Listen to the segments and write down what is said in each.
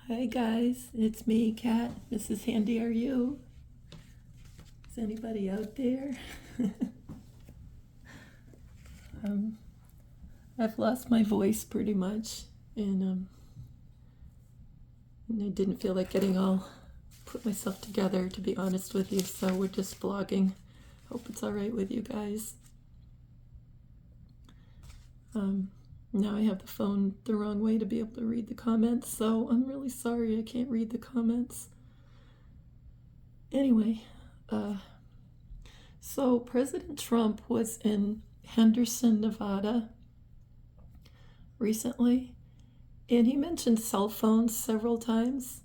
Hi guys, it's me, Kat. Mrs. Handy, are you? Is anybody out there? um, I've lost my voice pretty much, and I didn't feel like getting all put myself together, to be honest with you. So we're just vlogging. Hope it's all right with you guys. Now I have the phone the wrong way to be able to read the comments, so I'm really sorry I can't read the comments. Anyway, so President Trump was in Henderson, Nevada recently, and he mentioned cell phones several times,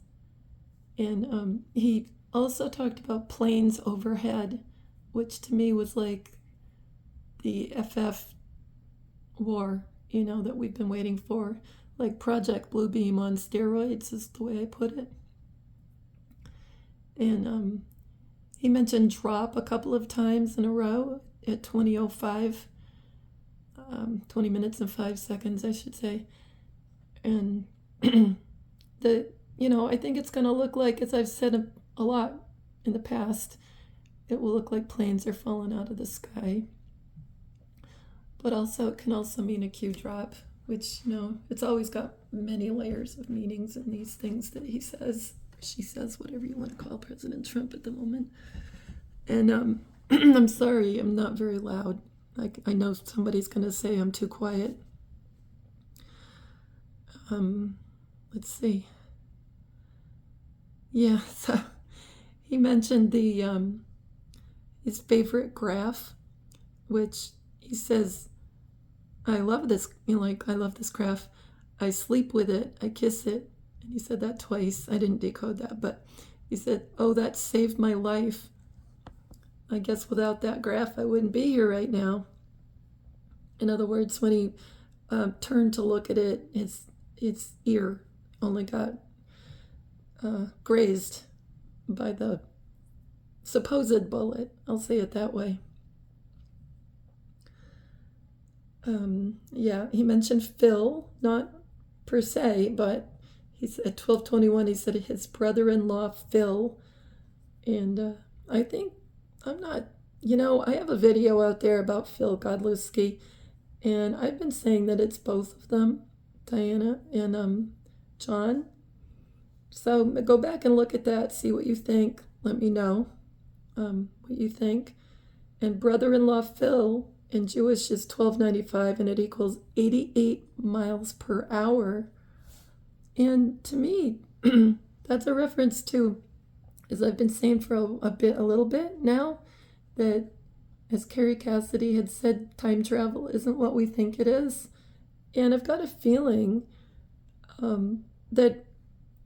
and he also talked about planes overhead, which to me was like the FF war, that we've been waiting for, like Project Bluebeam on steroids is the way I put it. And he mentioned drop a couple of times in a row at 20:05, 20 minutes and 5 seconds, I should say. And I think it's going to look like, as I've said a lot in the past, it will look like planes are falling out of the sky. But also, it can also mean a Q drop, which, it's always got many layers of meanings in these things that he says, she says, whatever you want to call President Trump at the moment. And I'm sorry, I'm not very loud. I know somebody's going to say I'm too quiet. Let's see. Yeah, so he mentioned his favorite graph, which he says, I love this, I love this graph. I sleep with it, I kiss it. And he said that twice. I didn't decode that, but he said, oh, that saved my life. I guess without that graph, I wouldn't be here right now. In other words, when he turned to look at it, its ear only got grazed by the supposed bullet. I'll say it that way. Yeah, he mentioned Phil, not per se, but he's at 12:21. He said his brother-in-law Phil, and I think I'm not. I have a video out there about Phil Godlewski, and I've been saying that it's both of them, Diana and John. So go back and look at that, see what you think. Let me know what you think. And brother-in-law Phil in Jewish is 1295, and it equals 88 miles per hour. And to me, that's a reference to, as I've been saying for a little bit now, that as Carrie Cassidy had said, time travel isn't what we think it is. And I've got a feeling that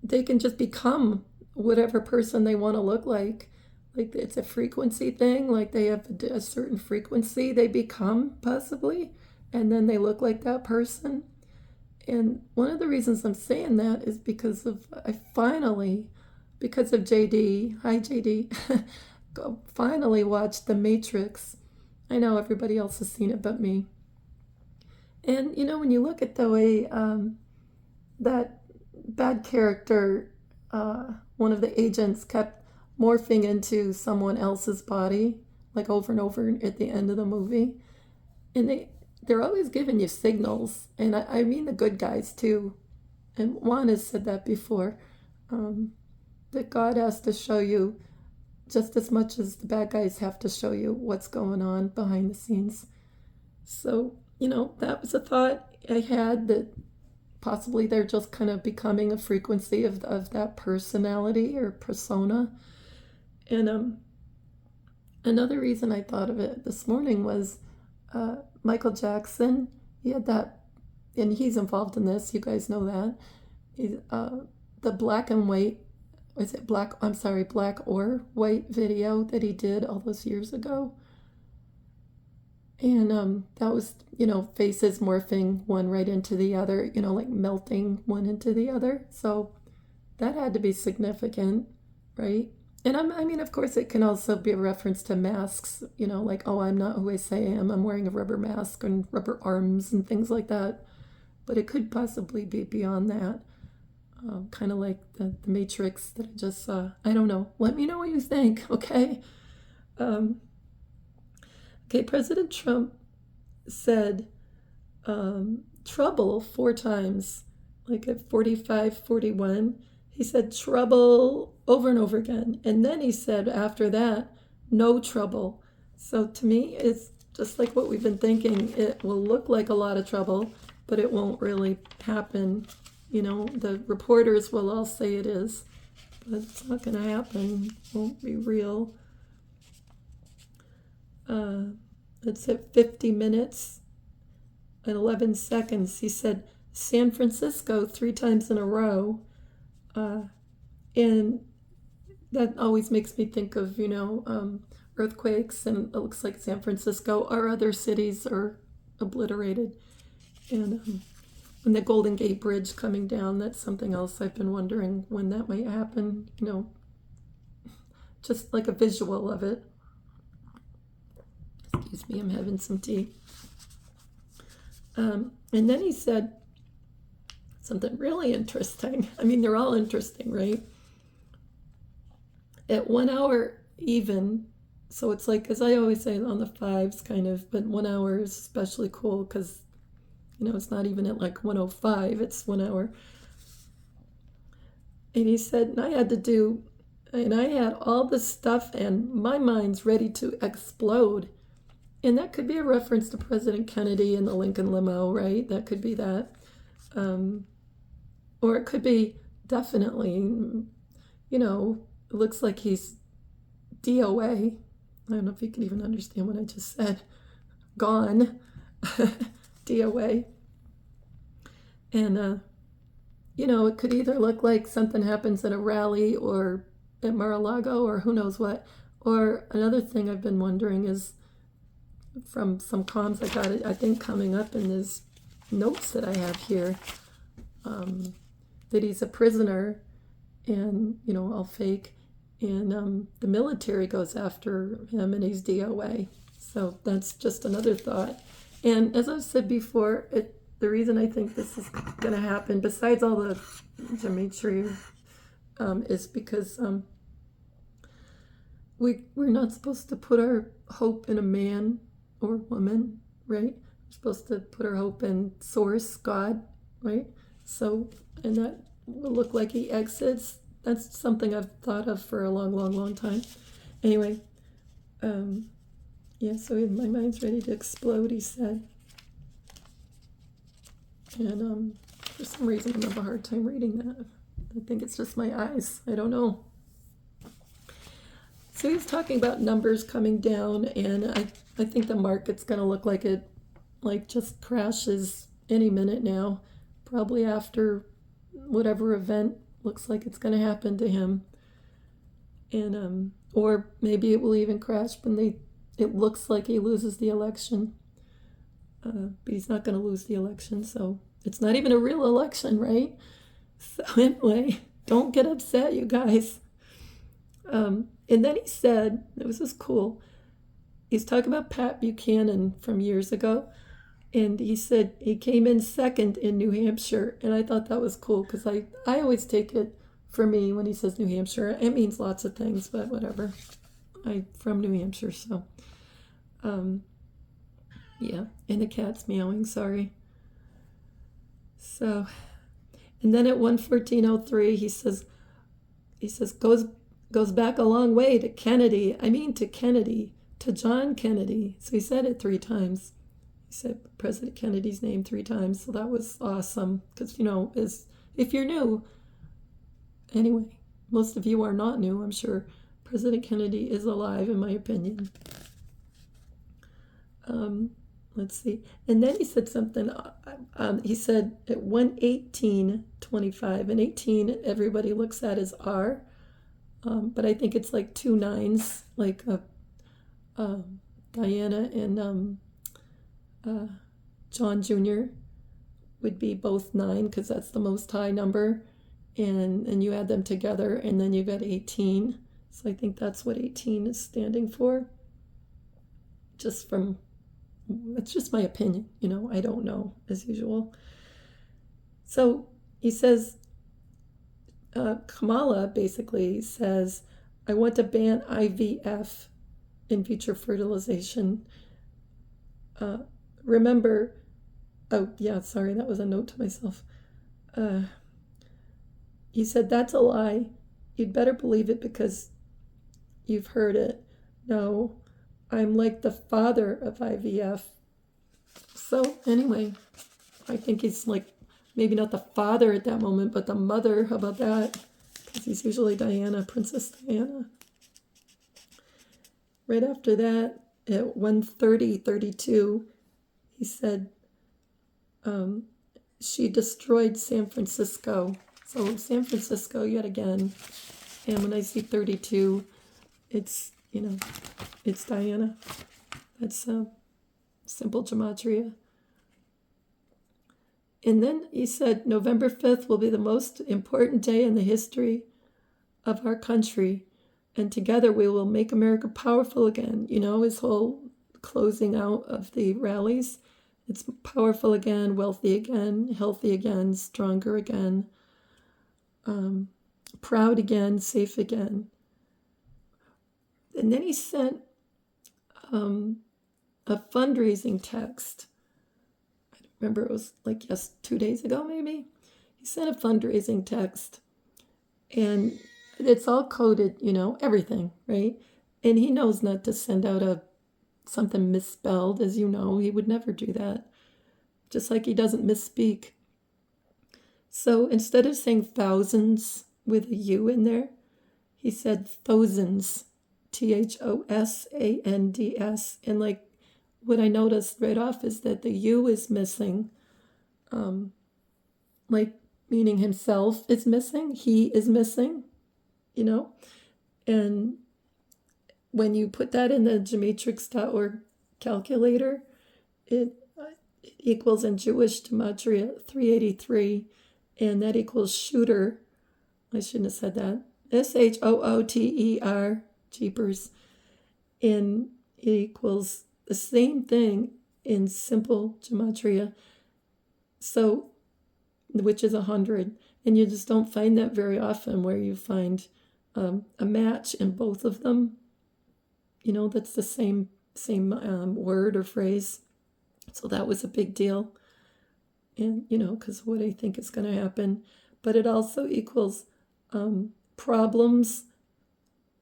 they can just become whatever person they want to look like. Like it's a frequency thing, like they have a certain frequency they become, possibly, and then they look like that person. And one of the reasons I'm saying that is because of JD, hi JD, finally watched The Matrix. I know everybody else has seen it but me. And when you look at the way that bad character, one of the agents kept morphing into someone else's body, like over and over at the end of the movie. And they're always giving you signals. And I mean the good guys too. And Juan has said that before, that God has to show you just as much as the bad guys have to show you what's going on behind the scenes. So, that was a thought I had, that possibly they're just kind of becoming a frequency of that personality or persona. And another reason I thought of it this morning was Michael Jackson. He had that, and he's involved in this. You guys know that. The black and white, black or white video that he did all those years ago. And that was, faces morphing one right into the other, like melting one into the other. So that had to be significant, right? And I mean, of course, it can also be a reference to masks, like, oh, I'm not who I say I am. I'm wearing a rubber mask and rubber arms and things like that. But it could possibly be beyond that. kind of like the Matrix that I just saw. I don't know. Let me know what you think, okay? Um, okay, President Trump said trouble 4 times, like at 45, 41. He said trouble over and over again. And then he said after that, no trouble. So to me, it's just like what we've been thinking. It will look like a lot of trouble, but it won't really happen. You know, the reporters will all say it is, but it's not going to happen. It won't be real. It's at 50 minutes and 11 seconds. He said San Francisco 3 times in a row. And that always makes me think of, earthquakes, and it looks like San Francisco. Our other cities are obliterated. And when the Golden Gate Bridge coming down, that's something else I've been wondering when that might happen, just like a visual of it. Excuse me, I'm having some tea. And then he said something really interesting. I mean, they're all interesting, right? At 1 hour even, so it's like, as I always say, on the fives kind of, but 1 hour is especially cool because, it's not even at like 1:05, it's 1 hour. And he said, and I had all this stuff and my mind's ready to explode. And that could be a reference to President Kennedy and the Lincoln limo, right? That could be that. Or it could be definitely, it looks like he's D.O.A. I don't know if you can even understand what I just said. Gone. D.O.A. And, it could either look like something happens at a rally or at Mar-a-Lago or who knows what. Or another thing I've been wondering is from some Comz I got it, I think, coming up in his notes that I have here, that he's a prisoner and, all fake. And the military goes after him and he's D.O.A. So that's just another thought. And as I've said before, the reason I think this is going to happen, besides all the, to make sure you, is because we're not supposed to put our hope in a man or woman, right? We're supposed to put our hope in Source, God, right? So, and that will look like he exits. That's something I've thought of for a long, long, long time. Anyway, so my mind's ready to explode, he said. And for some reason, I have a hard time reading that. I think it's just my eyes. I don't know. So he's talking about numbers coming down, and I think the market's going to look like it just crashes any minute now, probably after whatever event looks like it's going to happen to him. And or maybe it will even crash when it looks like he loses the election. But he's not going to lose the election, so it's not even a real election, right? So anyway, don't get upset, you guys. And then he said, it was just cool, he's talking about Pat Buchanan from years ago, and he said he came in second in New Hampshire, and I thought that was cool, because I always take it, for me, when he says New Hampshire, it means lots of things, but whatever. I'm from New Hampshire, so... yeah, and the cat's meowing, sorry. So, and then at 1:14:03, he says goes back a long way to Kennedy. To Kennedy, to John Kennedy. So he said it 3 times. He said President Kennedy's name 3 times. So that was awesome. Because, if you're new, anyway, most of you are not new, I'm sure. President Kennedy is alive, in my opinion. Let's see. And then he said something. He said at 1:18:25, and 18 everybody looks at as R, but I think it's like 2 9s, like Diana and John Jr. would be both 9 because that's the most high number, and you add them together, and then you got 18. So I think that's what 18 is standing for. It's just my opinion, I don't know, as usual. So he says Kamala basically says, I want to ban IVF, in vitro fertilization. Uh, remember, oh, yeah, sorry, that was a note to myself. He said, that's a lie. You'd better believe it because you've heard it. No, I'm like the father of IVF. So, anyway, I think he's like maybe not the father at that moment, but the mother. How about that? Because he's usually Diana, Princess Diana. Right after that, at 1:32, he said she destroyed San Francisco. So San Francisco yet again. And when I see 32, it's, it's Diana. That's simple gematria. And then he said November 5th will be the most important day in the history of our country. And together we will make America powerful again. His whole closing out of the rallies. It's powerful again, wealthy again, healthy again, stronger again, proud again, safe again. And then he sent a fundraising text. I don't remember, it was like 2 days ago maybe. He sent a fundraising text. And it's all coded, everything, right? And he knows not to send out something misspelled, as you know. He would never do that. Just like he doesn't misspeak. So instead of saying thousands with a U in there, he said thousands, THOSANDS. And like what I noticed right off is that the U is missing, like meaning himself is missing, he is missing, and when you put that in the gematrix.org calculator, it equals in Jewish gematria 383, and that equals shooter. I shouldn't have said that. SHOOTER, jeepers. And it equals the same thing in simple gematria, so which is 100. And you just don't find that very often, where you find a match in both of them. That's the same word or phrase. So that was a big deal. And, because what I think is going to happen. But it also equals problems,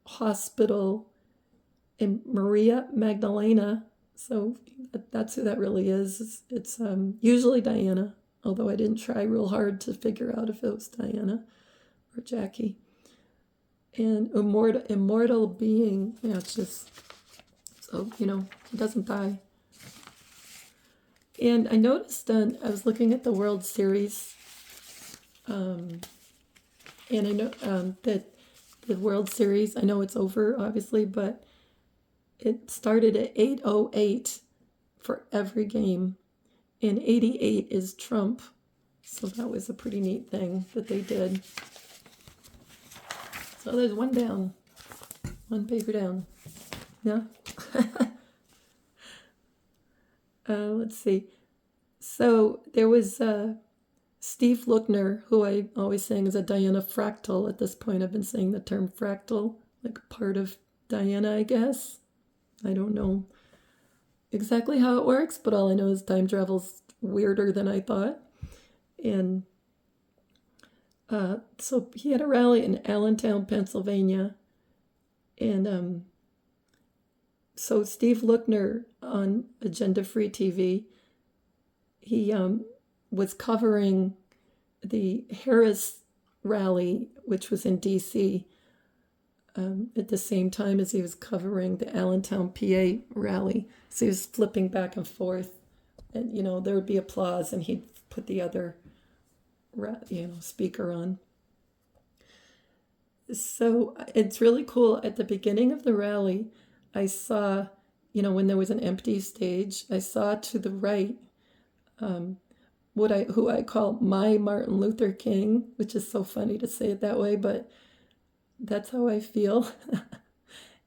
hospital, and Maria Magdalena. So that's who that really is. It's usually Diana, although I didn't try real hard to figure out if it was Diana or Jackie. And immortal being, it's just, so, he doesn't die. And I noticed I was looking at the World Series, and I know that the World Series, I know it's over, obviously, but it started at 8:08 for every game, and 88 is Trump. So that was a pretty neat thing that they did. So there's one down, one paper down. Yeah. Let's see. So there was Steve Lookner, who I always saying is a Diana fractal. At this point, I've been saying the term fractal, like part of Diana, I guess. I don't know exactly how it works, but all I know is time travel's weirder than I thought. And so he had a rally in Allentown, Pennsylvania. And so Steve Lookner on Agenda Free TV, he was covering the Harris rally, which was in D.C., at the same time as he was covering the Allentown, PA rally. So he was flipping back and forth, and there would be applause, and he'd put the other speaker on. So it's really cool. At the beginning of the rally, I saw, when there was an empty stage, I saw to the right who I call my Martin Luther King, which is so funny to say it that way, but that's how I feel.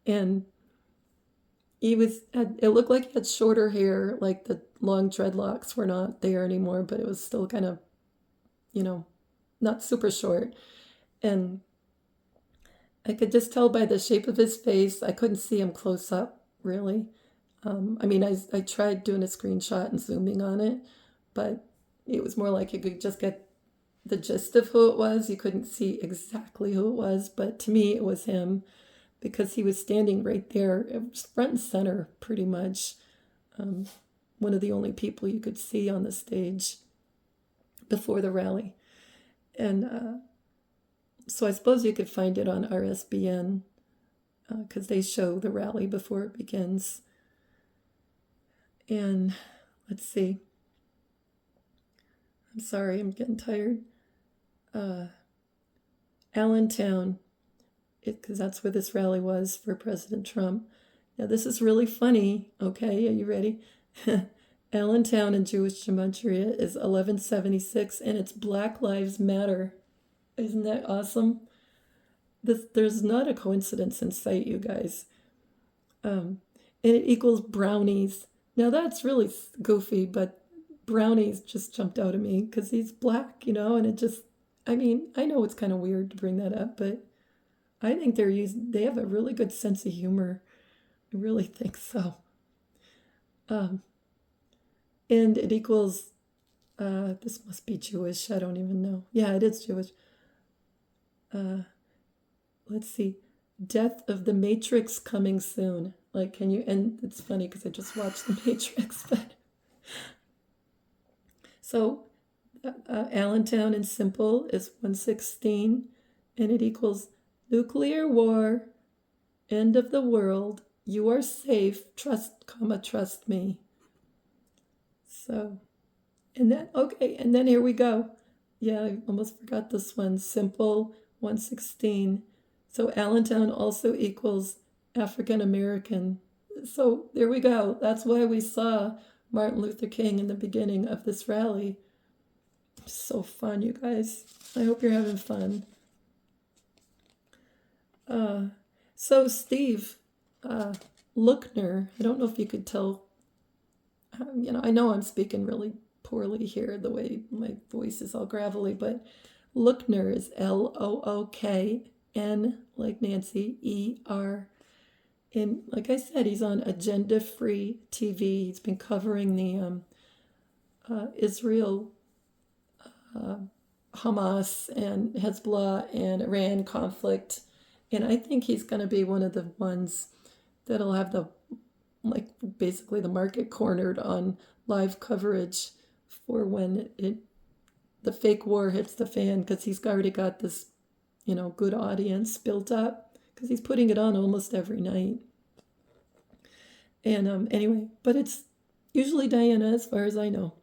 And it looked like he had shorter hair, like the long dreadlocks were not there anymore, but it was still kind of, not super short. And I could just tell by the shape of his face. I couldn't see him close up, really. I mean, I tried doing a screenshot and zooming on it, but it was more like you could just get the gist of who it was. You couldn't see exactly who it was, but to me, it was him because he was standing right there, it was front and center, pretty much. One of the only people you could see on the stage before the rally. And so I suppose you could find it on RSBN because they show the rally before it begins. And let's see. I'm sorry, I'm getting tired. Allentown, because that's where this rally was for President Trump. Now, this is really funny. Okay, are you ready? Allentown in Jewish Gematria is 1176, and it's Black Lives Matter. Isn't that awesome? There's not a coincidence in sight, you guys. And it equals brownies. Now, that's really goofy, but brownies just jumped out at me because he's black, and it just, I mean, I know it's kind of weird to bring that up, but I think they have a really good sense of humor. I really think so. And it equals, this must be Jewish. I don't even know. Yeah, it is Jewish. Let's see. Death of the Matrix coming soon. Like, can you, and it's funny because I just watched The Matrix, but. So, Allentown in simple is 116, and it equals nuclear war, end of the world, you are safe, trust me. So, and then here we go. Yeah, I almost forgot this one. Simple, 116. So Allentown also equals African American. So there we go. That's why we saw Martin Luther King in the beginning of this rally. So fun, you guys. I hope you're having fun. So Steve Lookner, I don't know if you could tell, I know I'm speaking really poorly here, the way my voice is all gravelly, but Lookner is Lookn, like Nancy, E-R. And like I said, he's on Agenda Free TV. He's been covering the Israel, Hamas, and Hezbollah and Iran conflict. And I think he's going to be one of the ones that'll have basically the market cornered on live coverage for when the fake war hits the fan, because he's already got this, good audience built up, because he's putting it on almost every night. And anyway, but it's usually Diana, as far as I know.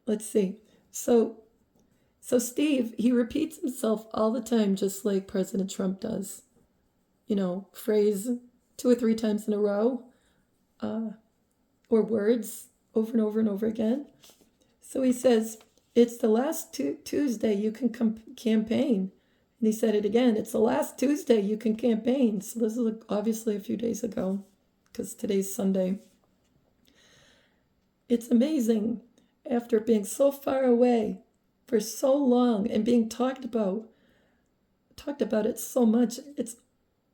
Let's see. So Steve, he repeats himself all the time, just like President Trump does. Phrase 2 or 3 times in a row, or words over and over and over again. So he says, it's the last Tuesday you can campaign. And he said it again, it's the last Tuesday you can campaign. So this is obviously a few days ago, because today's Sunday. It's amazing, after being so far away for so long and being talked about it so much, it's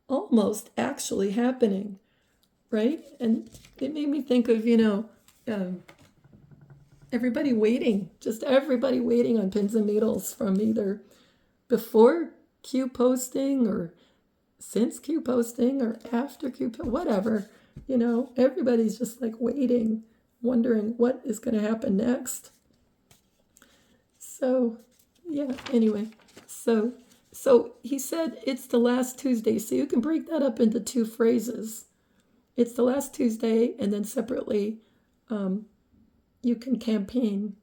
almost actually happening, right? And it made me think of, everybody waiting on pins and needles from either before Q posting or since Q posting or after Q, whatever, everybody's just like waiting, wondering what is going to happen next. So, yeah, anyway, so he said it's the last Tuesday. So you can break that up into 2 phrases. It's the last Tuesday, and then separately, you can campaign.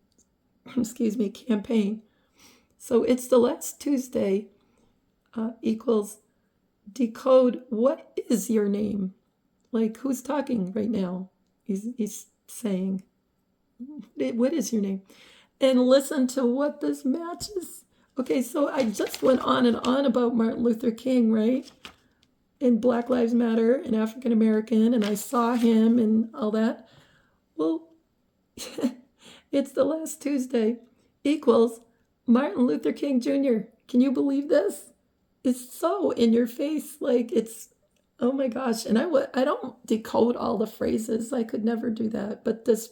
Campaign. So it's the last Tuesday equals decode what is your name? Like, who's talking right now? He's saying, what is your name? And listen to what this matches. Okay, so I just went on and on about Martin Luther King, right? And Black Lives Matter and African American, and I saw him and all that. Well, it's the last Tuesday equals Martin Luther King Jr. Can you believe this? It's so in your face. Like it's, oh my gosh. And I don't decode all the phrases. I could never do that. But this,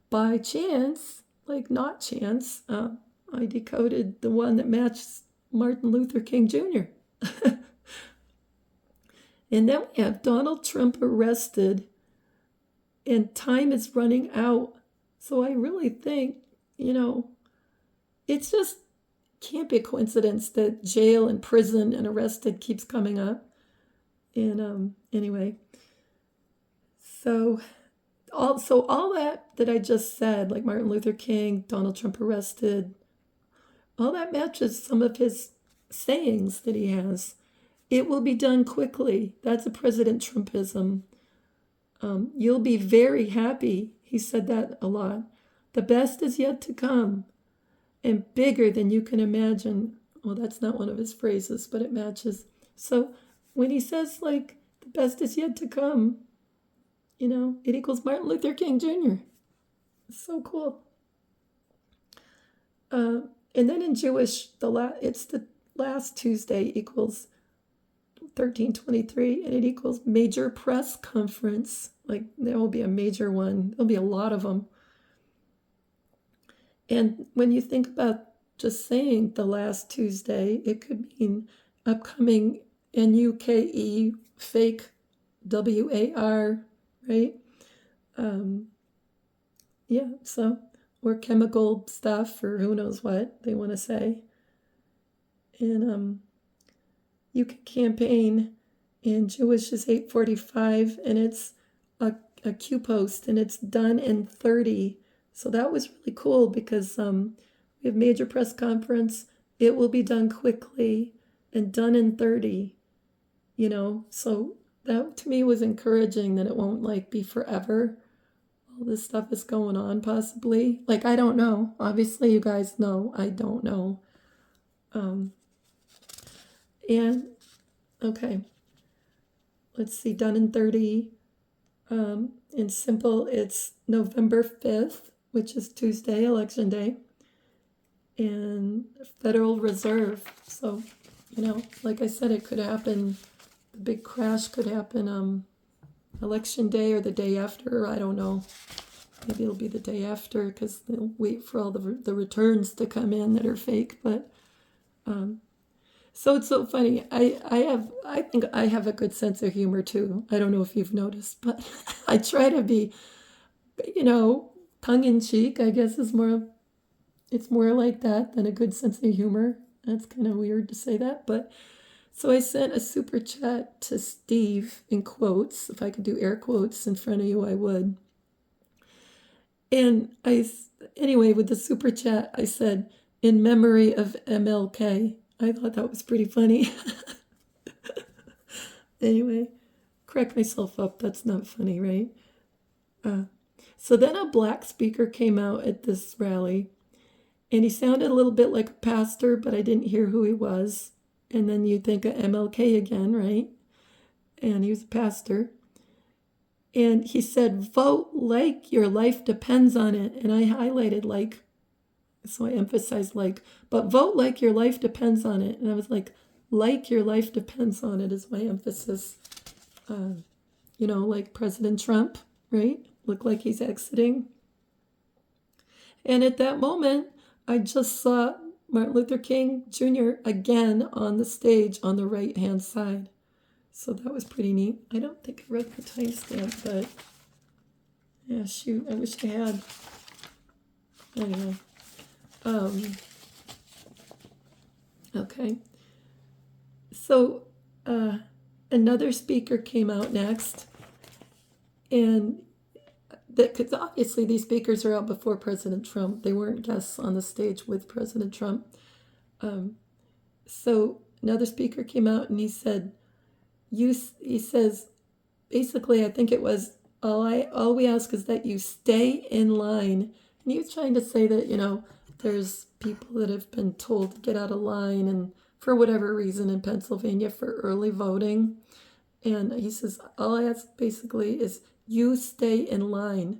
by chance, like not chance, I decoded the one that matched Martin Luther King Jr. And then we have Donald Trump arrested and time is running out. So I really think, it's just can't be a coincidence that jail and prison and arrested keeps coming up. And anyway, so all that I just said, like Martin Luther King, Donald Trump arrested, all that matches some of his sayings that he has. It will be done quickly. That's a President Trumpism. You'll be very happy. He said that a lot. The best is yet to come and bigger than you can imagine. Well, that's not one of his phrases, but it matches. So when he says, like, the best is yet to come, it equals Martin Luther King Jr. It's so cool. And then in Jewish, it's the last Tuesday equals 1323, and it equals major press conference. Like there will be a major one. There'll be a lot of them. And when you think about just saying the last Tuesday, it could mean upcoming NUKE, fake WAR, right? Yeah, so, or chemical stuff, or who knows what they want to say. And you can campaign, and Jewish is 8:45, and it's a Q post, and it's done in 30. So that was really cool because we have major press conference. It will be done quickly and done in 30. So that to me was encouraging that it won't like be forever. All this stuff is going on possibly. Like I don't know. Obviously, you guys know I don't know. And okay, let's see, done in 30. In simple, it's November 5th, which is Tuesday, election day, and Federal Reserve. So, like I said, it could happen, the big crash could happen election day or the day after, I don't know. Maybe it'll be the day after because they'll wait for all the returns to come in that are fake, but so it's so funny. I think I have a good sense of humor too. I don't know if you've noticed, but I try to be, tongue in cheek. I guess it's more like that than a good sense of humor. That's kind of weird to say that, but so I sent a super chat to Steve in quotes. If I could do air quotes in front of you, I would. And anyway, with the super chat, I said, in memory of MLK. I thought that was pretty funny. Anyway, crack myself up. That's not funny, right? So then a black speaker came out at this rally, and he sounded a little bit like a pastor, but I didn't hear who he was. And then you think of MLK again, right? And he was a pastor. And he said, vote like your life depends on it. And I highlighted like, so I emphasized like, but vote like your life depends on it. And I was like your life depends on it is my emphasis. Like President Trump, right? Look like he's exiting. And at that moment, I just saw Martin Luther King Jr. again on the stage on the right-hand side. So that was pretty neat. I don't think I wrote the timestamp, but yeah, shoot, I wish I had. Anyway. Okay. So another speaker came out next, and because obviously these speakers are out before President Trump. They weren't guests on the stage with President Trump. So another speaker came out and he said, he says, basically, I think it was, all we ask is that you stay in line. And he was trying to say that, there's people that have been told to get out of line and for whatever reason in Pennsylvania for early voting. And he says, all I ask basically is you stay in line.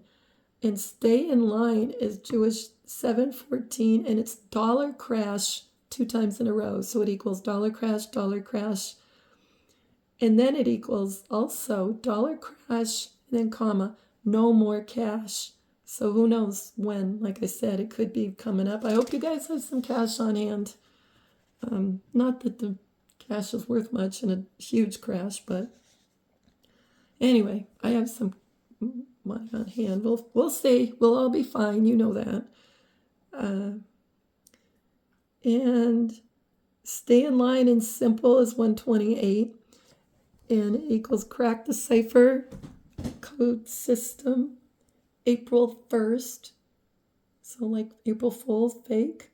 And stay in line is Jewish 714, and it's dollar crash 2 times in a row. So it equals dollar crash, and then it equals also dollar crash, and then comma, no more cash. So who knows when? Like I said, it could be coming up. I hope you guys have some cash on hand. Not that the cash is worth much in a huge crash, but anyway, I have some money on hand. We'll see. We'll all be fine. You know that. And stay in line and simple is 128. And it equals crack the cipher code system April 1st. So like April Fool's fake.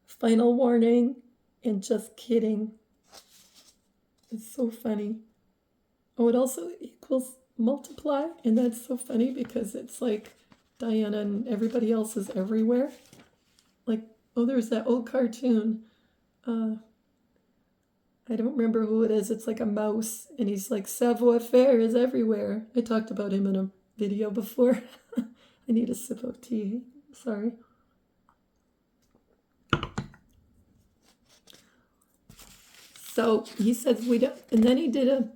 Final warning and just kidding. It's so funny. Oh, it also equals multiply, and that's so funny because it's like Diana and everybody else is everywhere. Like, oh, there's that old cartoon. I don't remember who it is. It's like a mouse, and he's like, savoir-faire is everywhere. I talked about him in a video before. I need a sip of tea. Sorry. So he says we don't, and then he did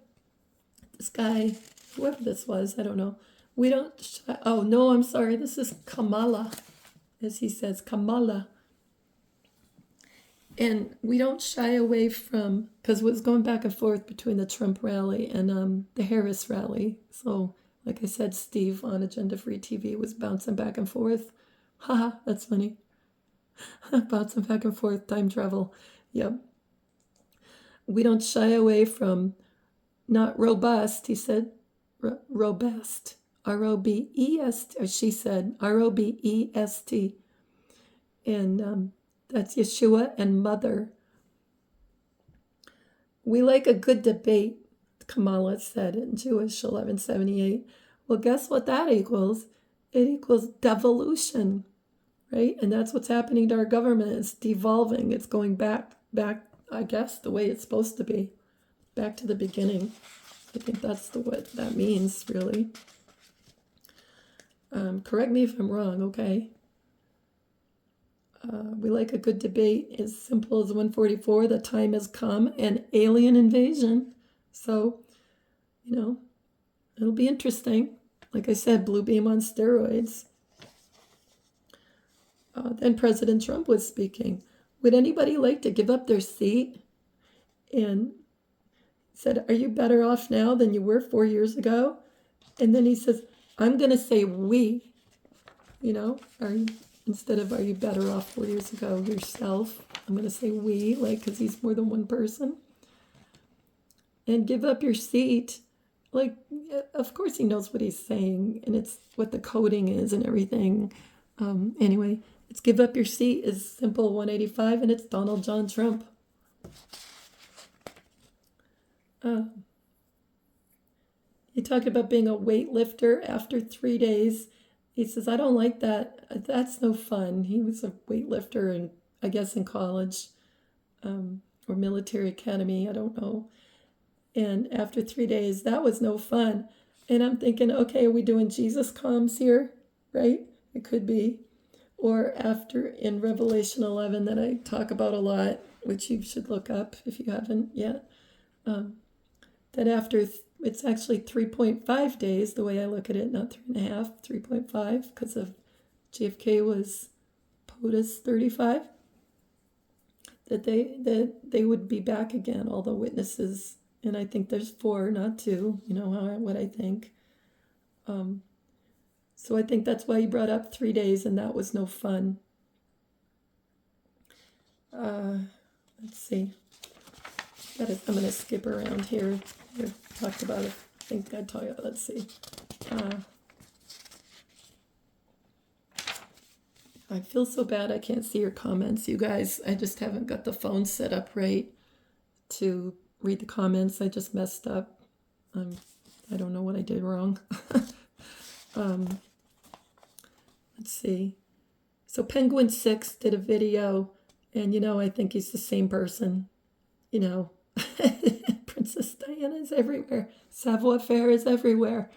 this guy, whoever this was, I don't know. We don't, oh no, I'm sorry, this is Kamala, as he says, Kamala. And we don't shy away from, because it was going back and forth between the Trump rally and the Harris rally. So, like I said, Steve on Agenda Free TV was bouncing back and forth. Haha, that's funny. Bouncing back and forth, time travel. Yep. We don't shy away from not robust, he said, robust, R-O-B-E-S-T, or she said, R-O-B-E-S-T. And that's Yeshua and mother. We like a good debate, Kamala said in Jewish 1178. Well, guess what that equals? It equals devolution, right? And that's what's happening to our government. It's devolving. It's going back, I guess, the way it's supposed to be. Back to the beginning. I think that's what that means, really. Correct me if I'm wrong, okay? We like a good debate, as simple as 144, the time has come, and alien invasion. So, it'll be interesting. Like I said, blue beam on steroids. Then President Trump was speaking. Would anybody like to give up their seat? And said, are you better off now than you were 4 years ago? And then he says, I'm going to say we, instead of are you better off 4 years ago yourself, I'm going to say we, like, because he's more than one person. And give up your seat. Like, of course he knows what he's saying, and it's what the coding is and everything. Anyway, it's give up your seat is simple 185, and it's Donald John Trump. He talked about being a weightlifter after 3 days. He says, I don't like that. That's no fun. He was a weightlifter, and I guess in college or military academy. I don't know. And after 3 days, that was no fun. And I'm thinking, okay, are we doing Jesus Comz here? Right? It could be. Or after in Revelation 11 that I talk about a lot, which you should look up if you haven't yet. That after, it's actually 3.5 days, the way I look at it, not 3.5, 3.5, because of JFK was POTUS 35, that they would be back again, all the witnesses, and I think there's 4, not 2, what I think. So I think that's why he brought up 3 days, and that was no fun. Let's see. I'm going to skip around here. We talked about it. I think I told you. Let's see. I feel so bad I can't see your comments, you guys. I just haven't got the phone set up right to read the comments. I just messed up. I don't know what I did wrong. Let's see. So Penguin 6 did a video, and I think he's the same person. Princess Diana is everywhere. Savoir-faire is everywhere.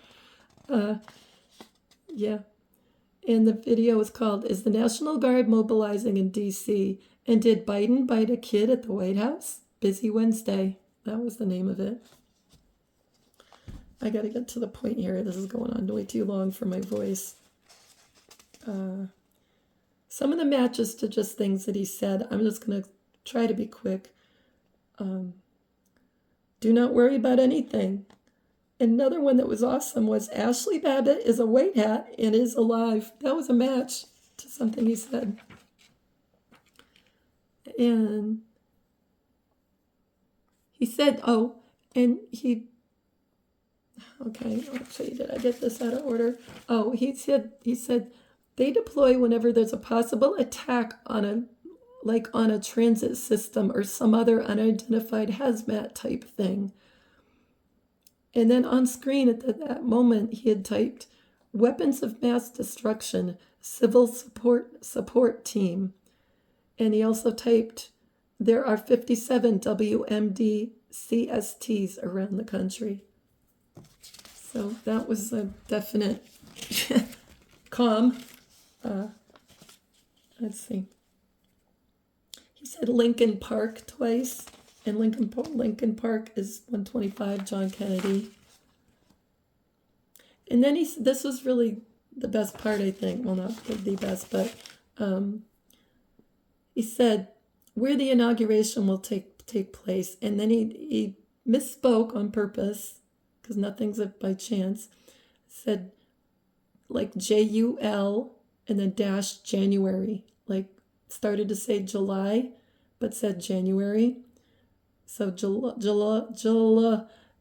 Yeah. And the video was called, "Is the National Guard Mobilizing in D.C.? And did Biden bite a kid at the White House? Busy Wednesday." That was the name of it. I got to get to the point here. This is going on way too long for my voice. Some of the matches to just things that he said. I'm just going to try to be quick. Do not worry about anything. Another one that was awesome was Ashley Babbitt is a white hat and is alive. That was a match to something he said. And he said, okay, actually, did I get this out of order? Oh, he said they deploy whenever there's a possible attack on a transit system or some other unidentified hazmat type thing. And then on screen at that moment, he had typed weapons of mass destruction, civil support team. And he also typed, there are 57 WMD CSTs around the country. So that was a definite calm. Let's see. He said Lincoln Park twice. And Lincoln Park is 125 John Kennedy. And then this was really the best part, I think. Well, not the best, but he said where the inauguration will take place. And then he misspoke on purpose, because nothing's by chance. Said like JUL and then dash January. Like started to say July, but said January. So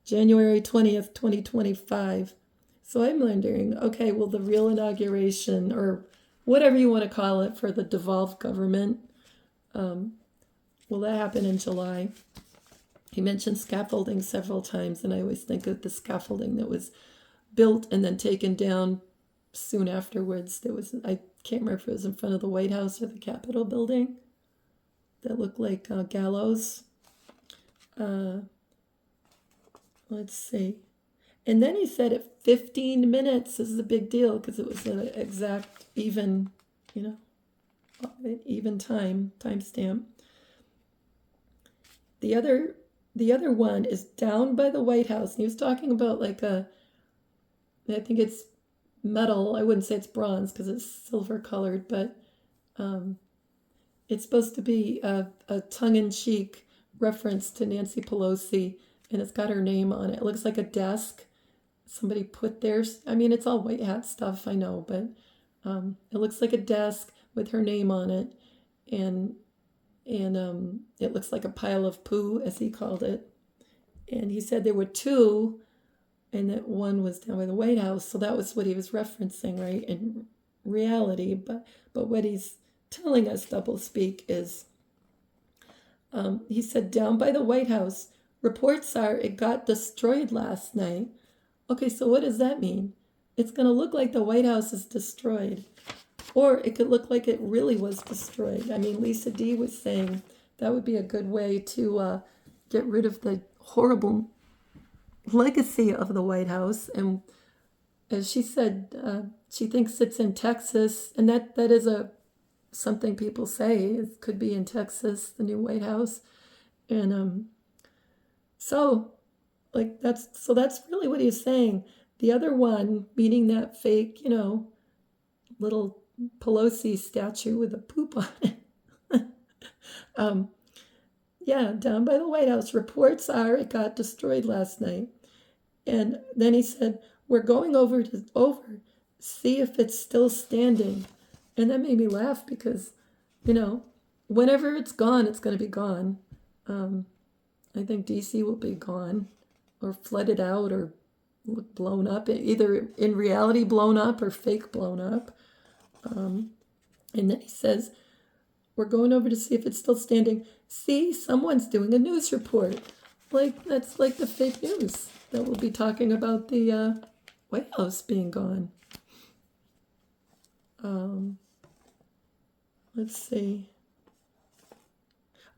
January 20th, 2025. So I'm wondering, okay, will the real inauguration, or whatever you want to call it, for the devolved government, will that happen in July? He mentioned scaffolding several times, and I always think of the scaffolding that was built and then taken down soon afterwards. I can't remember if it was in front of the White House or the Capitol building, that looked like gallows. Let's see. And then he said at 15 minutes, this is a big deal because it was an exact even timestamp. The other one is down by the White House. And he was talking about I think it's metal. I wouldn't say it's bronze because it's silver colored, but it's supposed to be a tongue-in-cheek reference to Nancy Pelosi, and it's got her name on it. It looks like a desk somebody put theirs. I mean, it's all white hat stuff, I know, but it looks like a desk with her name on it, and it looks like a pile of poo, as he called it. And he said there were two, and that one was down by the White House, so that was what he was referencing, right, in reality. But what he's telling us, doublespeak, is he said down by the White House, reports are it got destroyed last night. Okay, so what does that mean? It's going to look like the White House is destroyed, or it could look like it really was destroyed. I mean, Lisa D was saying that would be a good way to get rid of the horrible legacy of the White House. And as she said, she thinks it's in Texas, and that is something people say. It could be in Texas, the new White House. And so that's really what he's saying. The other one, meaning that fake, little Pelosi statue with a poop on it. Down by the White House. Reports are it got destroyed last night. And then he said, we're going over see if it's still standing. And that made me laugh because, whenever it's gone, it's going to be gone. I think DC will be gone or flooded out or blown up, either in reality blown up or fake blown up. And then he says, we're going over to see if it's still standing. See, someone's doing a news report. That's like the fake news that we'll be talking about the White House being gone. Let's see.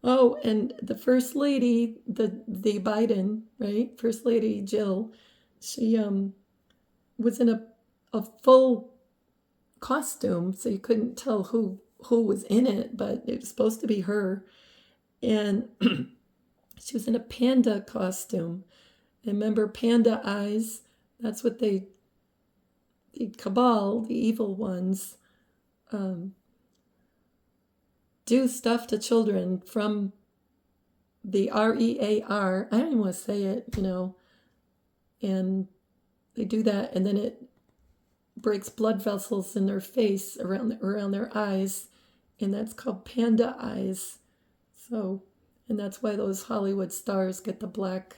Oh, and the First Lady, the Biden, right? First Lady Jill, she was in a full costume, so you couldn't tell who was in it, but it was supposed to be her. And she was in a panda costume. And remember, panda eyes, that's what the cabal, the evil ones, do stuff to children from the REAR. I don't even want to say it, and they do that, and then it breaks blood vessels in their face around their eyes, and that's called panda eyes. So, and that's why those Hollywood stars get the black,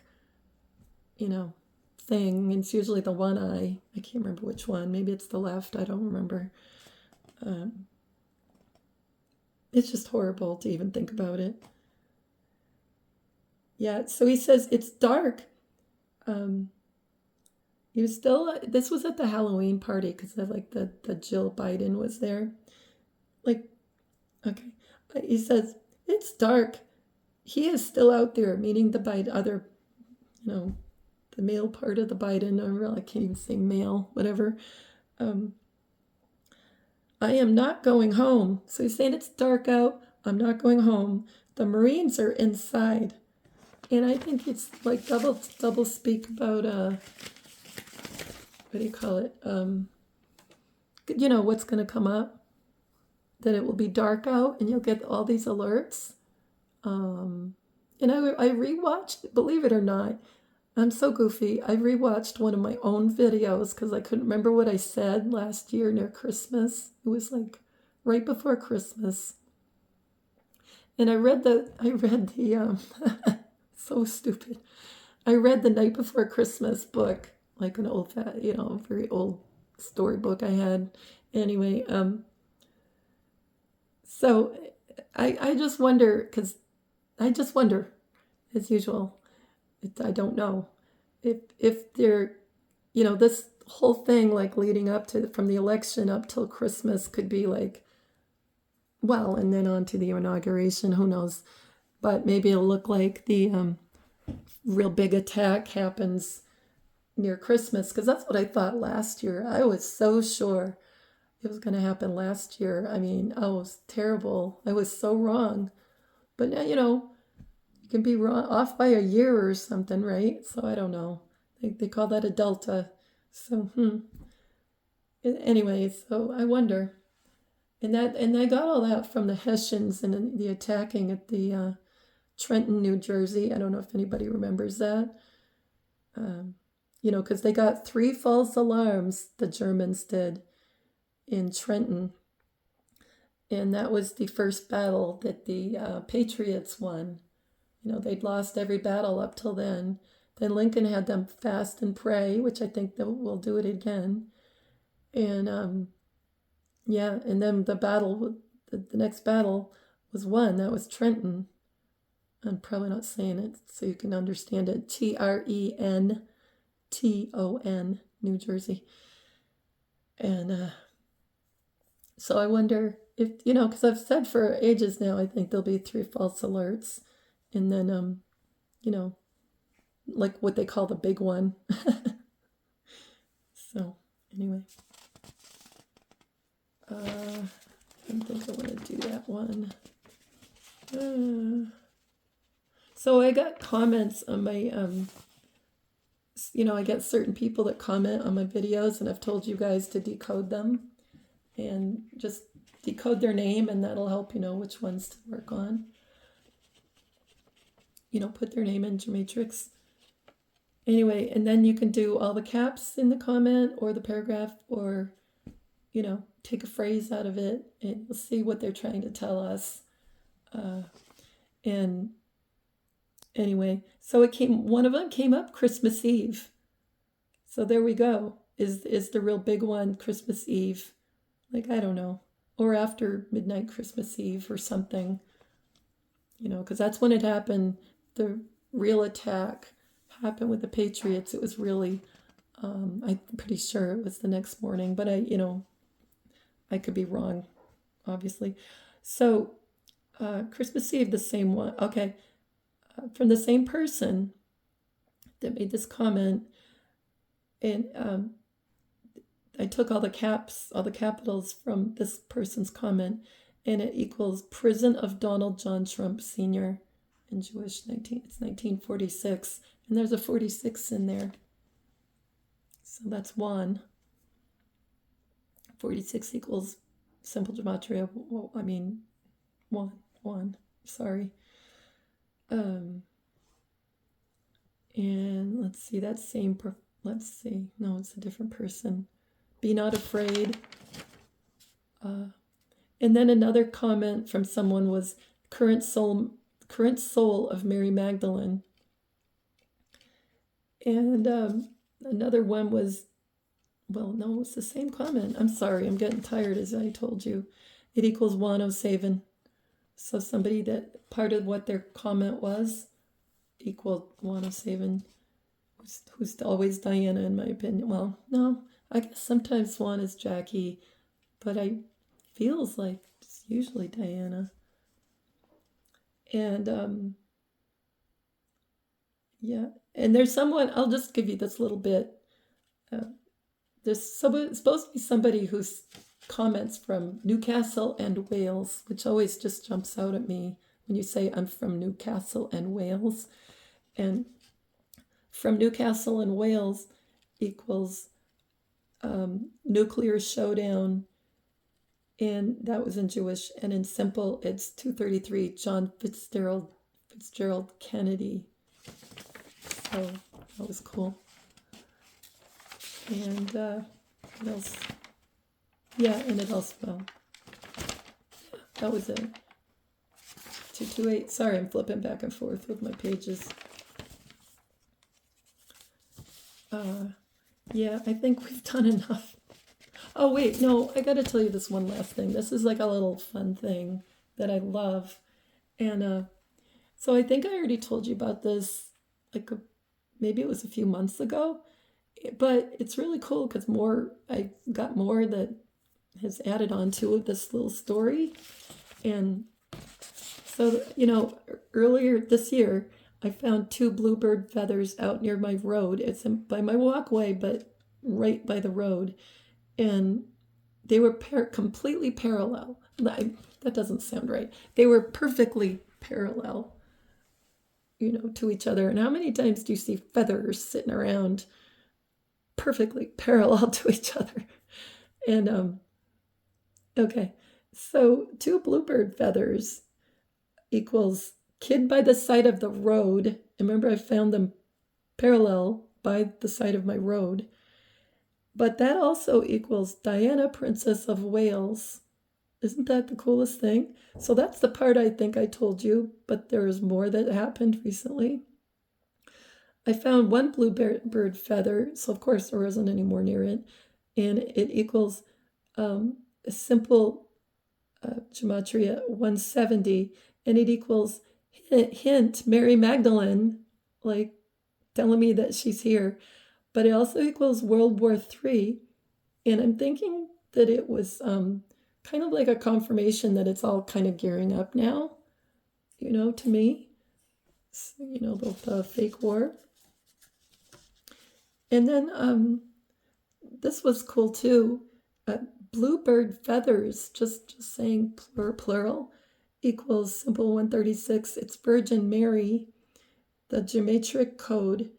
thing. It's usually the one eye. I can't remember which one. Maybe it's the left. I don't remember. It's just horrible to even think about it. Yeah, so he says it's dark. He was still, this was at the Halloween party because like the Jill Biden was there. Like, okay. He says, it's dark. He is still out there, meaning the Biden, other, the male part of the Biden. I can't even say male, whatever. I am not going home. So he's saying it's dark out. I'm not going home. The Marines are inside. And I think it's like double speak about, what do you call it? What's going to come up. That it will be dark out and you'll get all these alerts. And I rewatched, believe it or not, I'm so goofy. I rewatched one of my own videos because I couldn't remember what I said last year near Christmas. It was like right before Christmas. And I read the so stupid. I read the Night Before Christmas book, like an old, very old storybook I had. Anyway, so I just wonder, as usual, I don't know if they're, this whole thing like leading up to from the election up till Christmas could be like, well, and then on to the inauguration, who knows? But maybe it'll look like the real big attack happens near Christmas, because that's what I thought last year. I was so sure it was going to happen last year. I mean, I was terrible. I was so wrong. But now, you can be wrong, off by a year or something, right? So I don't know. They call that a delta. So, anyway, so I wonder. And I got all that from the Hessians and the attacking at the Trenton, New Jersey. I don't know if anybody remembers that. Because they got 3 false alarms, the Germans did, in Trenton. And that was the first battle that the Patriots won. They'd lost every battle up till then. Then Lincoln had them fast and pray, which I think that we'll do it again. And and then the next battle was won. That was Trenton. I'm probably not saying it so you can understand it. Trenton, New Jersey. And so I wonder if, because I've said for ages now, I think there'll be 3 false alerts. And then, like what they call the big one. So, anyway. I don't think I want to do that one. So I got comments on my, I get certain people that comment on my videos, and I've told you guys to decode them. And just decode their name, and that'll help, which ones to work on. Put their name into Matrix. Anyway, and then you can do all the caps in the comment or the paragraph, or, take a phrase out of it, and we'll see what they're trying to tell us. And anyway, so one of them came up Christmas Eve. So there we go. Is the real big one Christmas Eve? Like, I don't know. Or after midnight Christmas Eve or something. Because that's when it happened. The real attack happened with the Patriots. It was really, I'm pretty sure it was the next morning. But I could be wrong, obviously. So Christmas Eve, the same one. Okay. From the same person that made this comment. And I took all the capitals from this person's comment, and it equals prison of Donald John Trump Sr. in Jewish it's 1946, and there's a 46 in there. So that's 1. 46 equals simple gematria. Well, I mean, 1. Sorry. And let's see, that same, let's see, no, it's a different person. Be not afraid. And then another comment from someone was current soul of Mary Magdalene. And another one was, well, no, it's the same comment. I'm sorry, I'm getting tired, as I told you. It equals 107. So somebody that part of what their comment was equaled 107, who's always Diana, in my opinion. Well, no, I guess sometimes one is Jackie, but I feels like it's usually Diana. And yeah, and there's someone, I'll just give you this little bit. There's supposed to be somebody who's comments from Newcastle and Wales, which always just jumps out at me when you say I'm from Newcastle and Wales. And from Newcastle and Wales equals nuclear showdown, and that was in Jewish. And in simple, it's 233, John Fitzgerald Kennedy. So that was cool. And what else? Yeah, and it also, well, that was it. 228. Sorry, I'm flipping back and forth with my pages. Yeah, I think we've done enough. Oh, wait, no, I got to tell you this one last thing. This is like a little fun thing that I love. And so I think I already told you about this, like maybe it was a few months ago. But it's really cool because I got more that has added on to this little story. And so, earlier this year, I found 2 bluebird feathers out near my road. It's by my walkway, but right by the road. And they were completely parallel. That doesn't sound right. They were perfectly parallel, to each other. And how many times do you see feathers sitting around perfectly parallel to each other? And okay, so 2 bluebird feathers equals kid by the side of the road. Remember, I found them parallel by the side of my road. But that also equals Diana, Princess of Wales. Isn't that the coolest thing? So that's the part I think I told you, but there is more that happened recently. I found 1 bluebird feather, so of course there wasn't any more near it, and it equals a simple gematria 170, and it equals hint Mary Magdalene, like telling me that she's here, but it also equals World War III, and I'm thinking that it was kind of like a confirmation that it's all kind of gearing up now, to me, the fake war. And then this was cool too. Bluebird feathers, just saying plural, equals simple 136. It's Virgin Mary, the geometric code,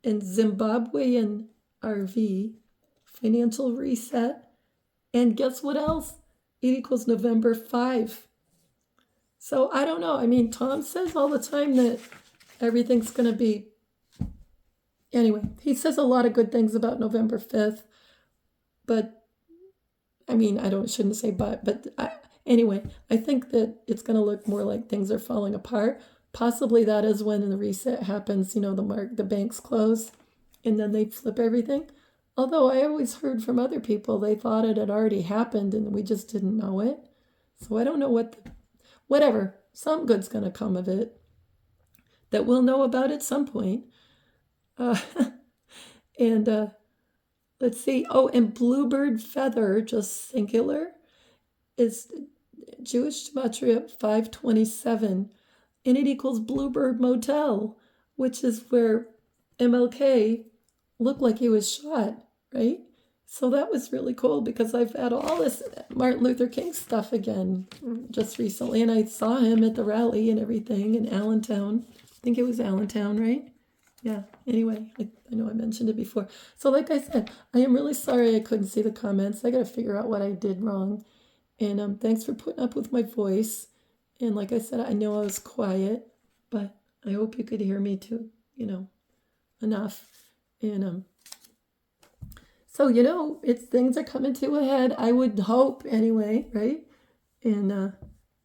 and Zimbabwean RV, financial reset. And guess what else? It equals November 5. So I don't know. I mean, Tom says all the time that everything's going to be. Anyway, he says a lot of good things about November 5th, but I mean, shouldn't say but anyway, I think that it's going to look more like things are falling apart. Possibly that is when the reset happens, the banks close and then they flip everything. Although I always heard from other people, they thought it had already happened and we just didn't know it. So I don't know whatever, some good's going to come of it that we'll know about at some point. And let's see. Oh, and bluebird feather, just singular, is Jewish gematria 527, and it equals Bluebird Motel, which is where MLK looked like he was shot, right? So that was really cool because I've had all this Martin Luther King stuff again just recently, and I saw him at the rally and everything in Allentown. I think it was Allentown, right? Yeah. Anyway, I know I mentioned it before. So like I said, I am really sorry I couldn't see the comments. I got to figure out what I did wrong. And thanks for putting up with my voice. And like I said, I know I was quiet, but I hope you could hear me too, enough. And so, it's things are coming to a head. I would hope anyway, right? And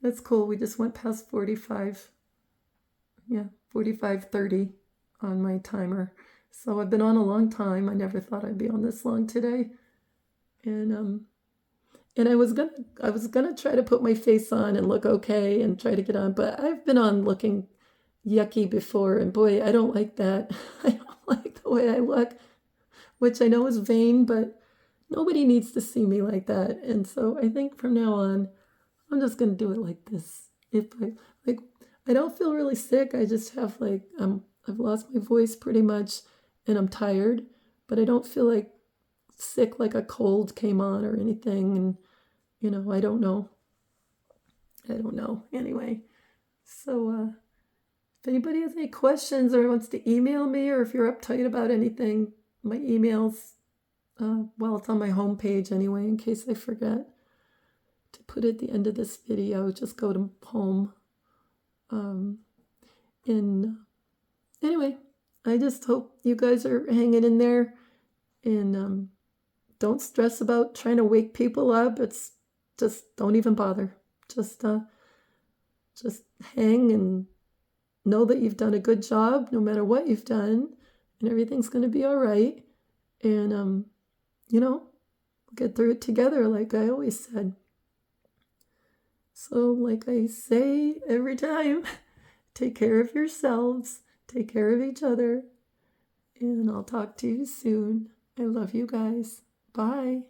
that's cool. We just went past 45. Yeah, 45:30 on my timer. So I've been on a long time. I never thought I'd be on this long today. And I was gonna try to put my face on and look okay and try to get on, but I've been on looking yucky before, and boy, I don't like that. I don't like the way I look, which I know is vain, but nobody needs to see me like that. And so I think from now on, I'm just gonna do it like this. If I don't feel really sick. I just have I've lost my voice pretty much, and I'm tired, but I don't feel like sick, like a cold came on or anything. And I don't know. Anyway, so if anybody has any questions or wants to email me, or if you're uptight about anything, my email's it's on my homepage anyway, in case I forget to put it at the end of this video. Just go to home. And anyway, I just hope you guys are hanging in there, and don't stress about trying to wake people up. It's just don't even bother. Just hang and know that you've done a good job no matter what you've done, and everything's going to be all right. And we'll get through it together, like I always said. So like I say every time, take care of yourselves, take care of each other, and I'll talk to you soon. I love you guys. Bye.